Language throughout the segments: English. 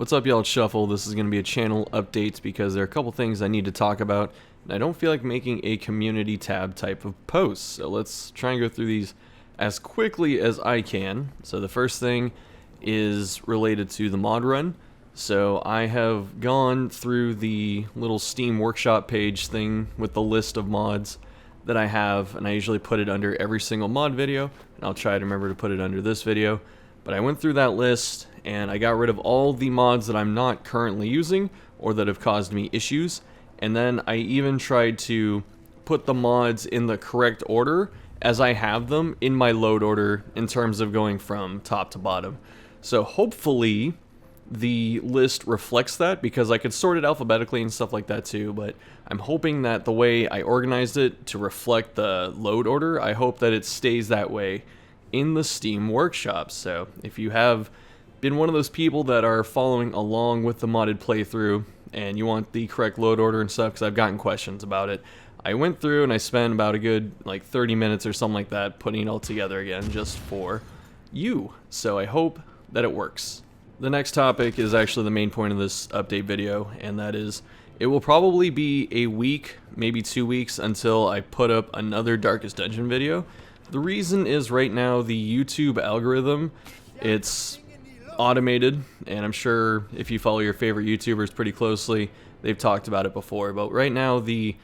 What's up, y'all? It's Shuffle. This is going to be a channel update because there are a couple things I need to talk about, and I don't feel like making a community tab type of post. So let's try and go through these as quickly as I can. So the first thing is related to the mod run. So I have gone through the little Steam Workshop page thing with the list of mods that I have, and I usually put it under every single mod video, and I'll try to remember to put it under this video. But I went through that list and I got rid of all the mods that I'm not currently using or that have caused me issues, and then I even tried to put the mods in the correct order as I have them in my load order in terms of going from top to bottom. So hopefully the list reflects that, because I could sort it alphabetically and stuff like that too, but I'm hoping that the way I organized it to reflect the load order, I hope that it stays that way in the Steam Workshop. So if you have been one of those people that are following along with the modded playthrough and you want the correct load order and stuff, because I've gotten questions about it, I went through and I spent about a good 30 minutes or something like that putting it all together again just for you. So I hope that it works. The next topic is actually the main point of this update video, and that is it will probably be a week, maybe 2 weeks, until I put up another Darkest Dungeon video. The reason is right now the YouTube algorithm, it's automated, and I'm sure if you follow your favorite YouTubers pretty closely, they've talked about it before, but right now the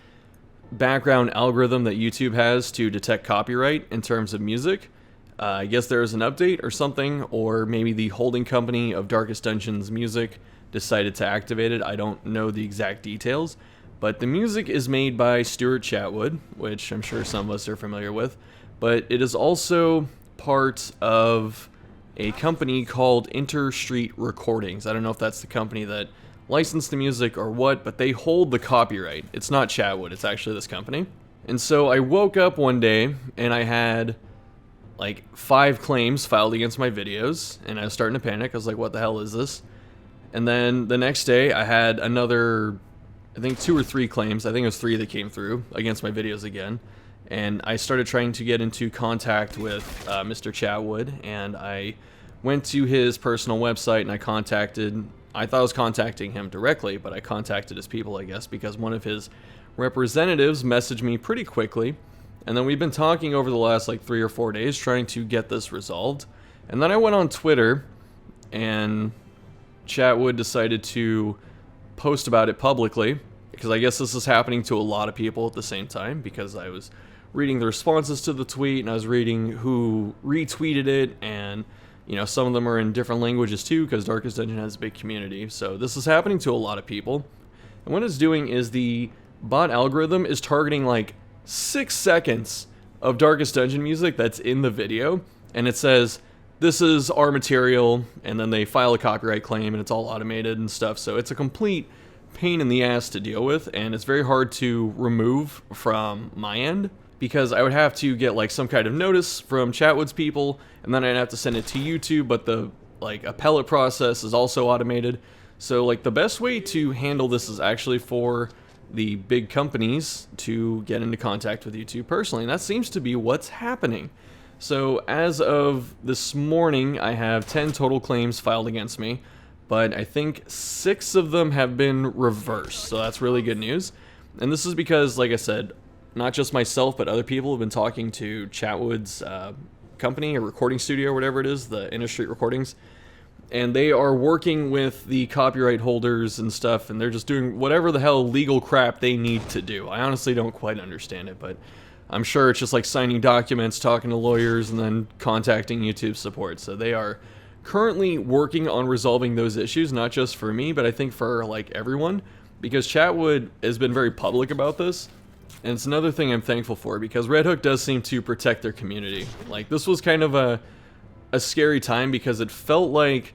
background algorithm that YouTube has to detect copyright in terms of music, I guess there was an update or something, or maybe the holding company of Darkest Dungeon's music decided to activate it. I don't know the exact details, but the music is made by Stuart Chatwood, which I'm sure some of us are familiar with, but it is also part of a company called Interstreet Recordings. I don't know if that's the company that licensed the music or what, but they hold the copyright. It's not Chatwood, it's actually this company. And so I woke up one day and I had like 5 claims filed against my videos, and I was starting to panic. I was like, what the hell is this? And then the next day I had another, I think 2 or 3 claims, I think it was 3 that came through against my videos again. And I started trying to get into contact with Mr. Chatwood, and I went to his personal website and I thought I was contacting him directly, but I contacted his people, I guess, because one of his representatives messaged me pretty quickly. And then we've been talking over the last 3 or 4 days trying to get this resolved. And then I went on Twitter, and Chatwood decided to post about it publicly, because I guess this is happening to a lot of people at the same time, because I was reading the responses to the tweet and I was reading who retweeted it, and some of them are in different languages too, because Darkest Dungeon has a big community. So this is happening to a lot of people. And what it's doing is the bot algorithm is targeting 6 seconds of Darkest Dungeon music that's in the video, and it says, this is our material, and then they file a copyright claim, and it's all automated and stuff. So it's a complete pain in the ass to deal with, and it's very hard to remove from my end, because I would have to get some kind of notice from Chatwood's people, and then I'd have to send it to YouTube, but the appellate process is also automated. So the best way to handle this is actually for the big companies to get into contact with YouTube personally, and that seems to be what's happening. So as of this morning, I have 10 total claims filed against me, but I think 6 of them have been reversed, so that's really good news. And this is because, like I said, not just myself, but other people have been talking to Chatwood's company or recording studio or whatever it is, the Interstreet Recordings, and they are working with the copyright holders and stuff, and they're just doing whatever the hell legal crap they need to do. I honestly don't quite understand it, but I'm sure it's just signing documents, talking to lawyers, and then contacting YouTube support. So they are currently working on resolving those issues, not just for me, but I think for everyone, because Chatwood has been very public about this. And it's another thing I'm thankful for, because Red Hook does seem to protect their community. This was kind of a scary time, because it felt like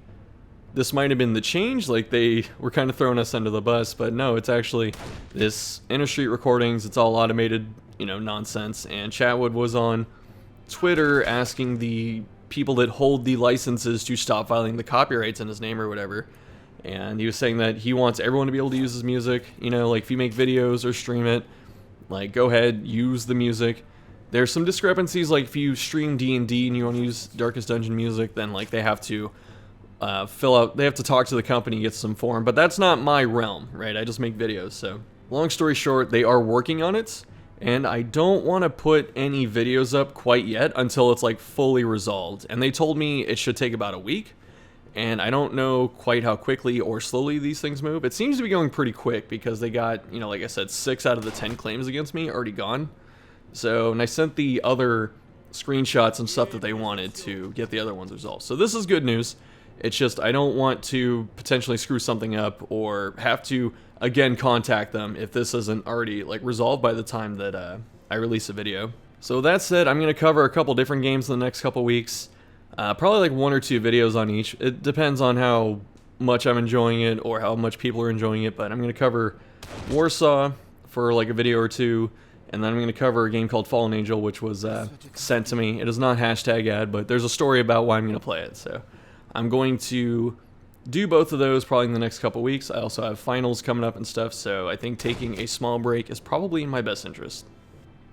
this might have been the change, they were kind of throwing us under the bus, but no, it's actually this Interstreet Recordings, it's all automated, nonsense. And Chatwood was on Twitter asking the people that hold the licenses to stop filing the copyrights in his name or whatever, and he was saying that he wants everyone to be able to use his music, if you make videos or stream it, go ahead, use the music. There's some discrepancies, if you stream D&D and you want to use Darkest Dungeon music, then they have to fill out, they have to talk to the company, get some form, but that's not my realm, right? I just make videos. So long story short, they are working on it, and I don't want to put any videos up quite yet until it's like fully resolved. And they told me it should take about a week, and I don't know quite how quickly or slowly these things move. It seems to be going pretty quick because they got, like I said, 6 out of the 10 claims against me already gone. So, and I sent the other screenshots and stuff that they wanted to get the other ones resolved. So this is good news. It's just I don't want to potentially screw something up or have to again contact them if this isn't already like resolved by the time that I release a video. So that said, I'm going to cover a couple different games in the next couple weeks. Probably like 1 or 2 videos on each. It depends on how much I'm enjoying it or how much people are enjoying it, but I'm going to cover Warsaw for like a video or 2, and then I'm going to cover a game called Fallen Angel, which was sent to me. It is not hashtag ad, but there's a story about why I'm going to play it, so I'm going to do both of those probably in the next couple weeks. I also have finals coming up and stuff, so I think taking a small break is probably in my best interest.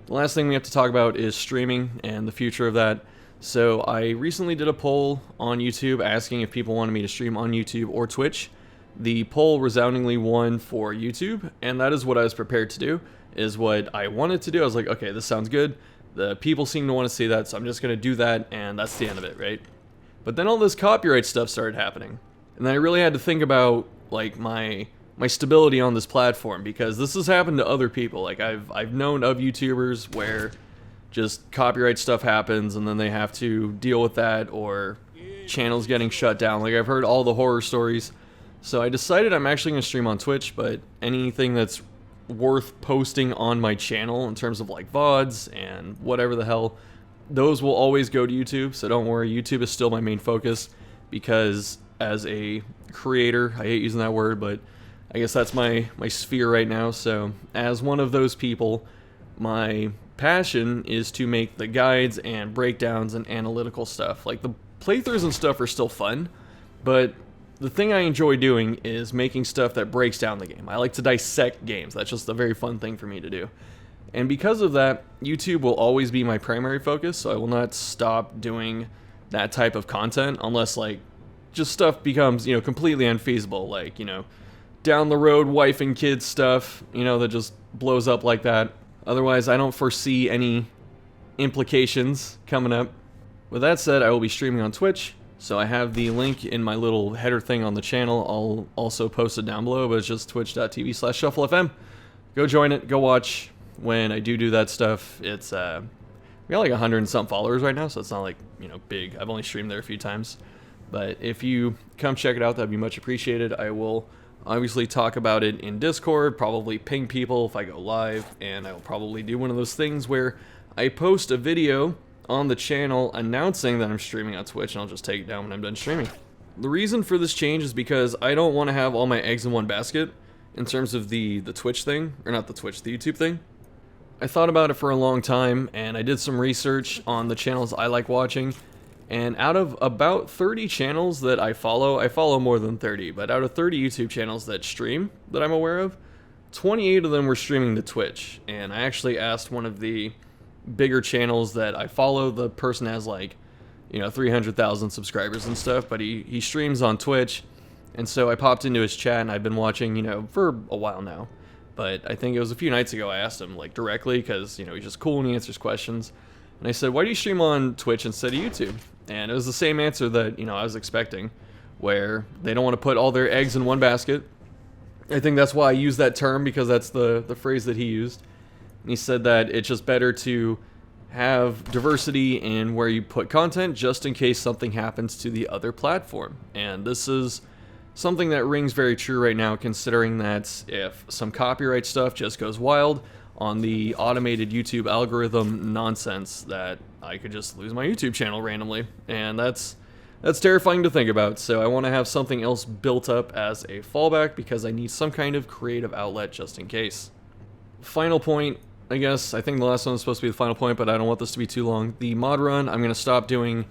The last thing we have to talk about is streaming and the future of that. So I recently did a poll on YouTube asking if people wanted me to stream on YouTube or Twitch. The poll resoundingly won for YouTube, and that is what I was prepared to do, is what I wanted to do. I was like, okay, this sounds good. The people seem to want to see that, so I'm just going to do that, and that's the end of it, right? But then all this copyright stuff started happening, and then I really had to think about like my stability on this platform, because this has happened to other people. Like I've known of YouTubers where just copyright stuff happens and then they have to deal with that, or channels getting shut down. Like I've heard all the horror stories. So I decided I'm actually going to stream on Twitch, but anything that's worth posting on my channel in terms of like VODs and whatever the hell, those will always go to YouTube. So don't worry, YouTube is still my main focus, because as a creator, I hate using that word, but I guess that's my sphere right now. So as one of those people, my passion is to make the guides and breakdowns and analytical stuff. Like the playthroughs and stuff are still fun, but the thing I enjoy doing is making stuff that breaks down the game. I like to dissect games. That's just a very fun thing for me to do. And because of that, YouTube will always be my primary focus, so I will not stop doing that type of content unless like just stuff becomes, completely unfeasible, like, down the road wife and kids stuff, that just blows up like that. Otherwise, I don't foresee any implications coming up. With that said, I will be streaming on Twitch, so I have the link in my little header thing on the channel. I'll also post it down below, but it's just twitch.tv/ShuffleFM. Go join it, go watch when I do that stuff. It's, we got like 100 and some followers right now, so it's not like, big. I've only streamed there a few times. But if you come check it out, that'd be much appreciated. I will obviously talk about it in Discord, probably ping people if I go live, and I will probably do one of those things where I post a video on the channel announcing that I'm streaming on Twitch, and I'll just take it down when I'm done streaming. The reason for this change is because I don't want to have all my eggs in one basket in terms of the Twitch thing, or not the Twitch, the YouTube thing. I thought about it for a long time, and I did some research on the channels I like watching. And out of about 30 channels that I follow more than 30, but out of 30 YouTube channels that stream that I'm aware of, 28 of them were streaming to Twitch. And I actually asked one of the bigger channels that I follow, the person has like, 300,000 subscribers and stuff, but he streams on Twitch. And so I popped into his chat, and I've been watching, for a while now. But I think it was a few nights ago I asked him like directly, because, he's just cool and he answers questions. And I said, why do you stream on Twitch instead of YouTube? And it was the same answer that, I was expecting, where they don't want to put all their eggs in one basket. I think that's why I use that term, because that's the phrase that he used. And he said that it's just better to have diversity in where you put content, just in case something happens to the other platform. And this is something that rings very true right now, considering that if some copyright stuff just goes wild on the automated YouTube algorithm nonsense, that I could just lose my YouTube channel randomly, and that's terrifying to think about. So I want to have something else built up as a fallback, because I need some kind of creative outlet just in case. Final point, I guess, I think the last one was supposed to be the final point, but I don't want this to be too long. The mod run, I'm going to stop doing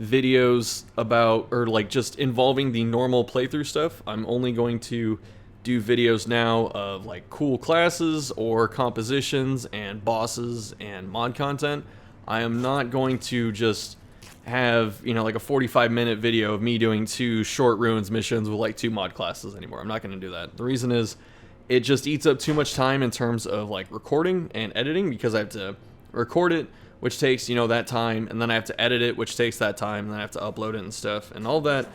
videos about, or like just involving the normal playthrough stuff. I'm only going to do videos now of like cool classes or compositions and bosses and mod content. I am not going to just have, you know, like a 45-minute video of me doing 2 short ruins missions with like 2 mod classes anymore. I'm not going to do that. The reason is it just eats up too much time in terms of like recording and editing, because I have to record it, which takes, you know, that time, and then I have to edit it, which takes that time, and then I have to upload it and stuff, and all that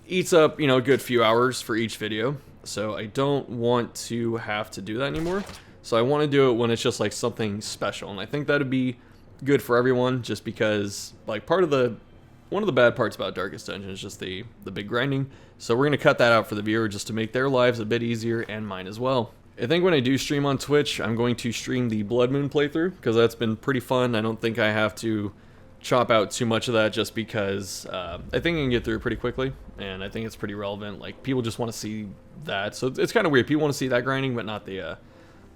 eats up, you know, a good few hours for each video. So I don't want to have to do that anymore. So I want to do it when it's just like something special, and I think that'd be good for everyone, just because like one of the bad parts about Darkest Dungeon is just the big grinding. So we're gonna cut that out for the viewer just to make their lives a bit easier, and mine as well. I think when I do stream on Twitch, I'm going to stream the Blood Moon playthrough, because that's been pretty fun. I don't think I have to chop out too much of that, just because I think I can get through it pretty quickly, and I think it's pretty relevant. Like, people just want to see that, so it's kind of weird. People want to see that grinding, but not the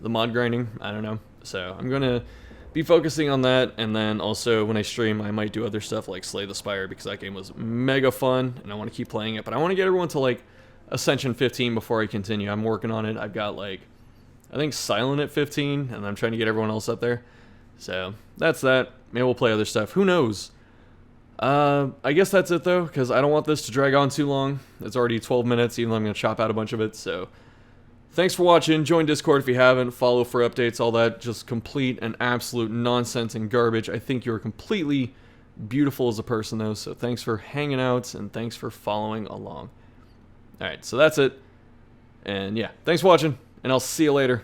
mod grinding. I don't know. So I'm gonna be focusing on that, and then also when I stream, I might do other stuff like Slay the Spire, because that game was mega fun, and I want to keep playing it. But I want to get everyone to like Ascension 15 before I continue. I'm working on it. I've got like, I think Silent at 15, and I'm trying to get everyone else up there. So that's that. Maybe we'll play other stuff. Who knows? I guess that's it though, because I don't want this to drag on too long. It's already 12 minutes, even though I'm going to chop out a bunch of it. So thanks for watching. Join Discord if you haven't. Follow for updates. All that just complete and absolute nonsense and garbage. I think you're completely beautiful as a person though. So thanks for hanging out, and thanks for following along. Alright, so that's it. And yeah, thanks for watching, and I'll see you later.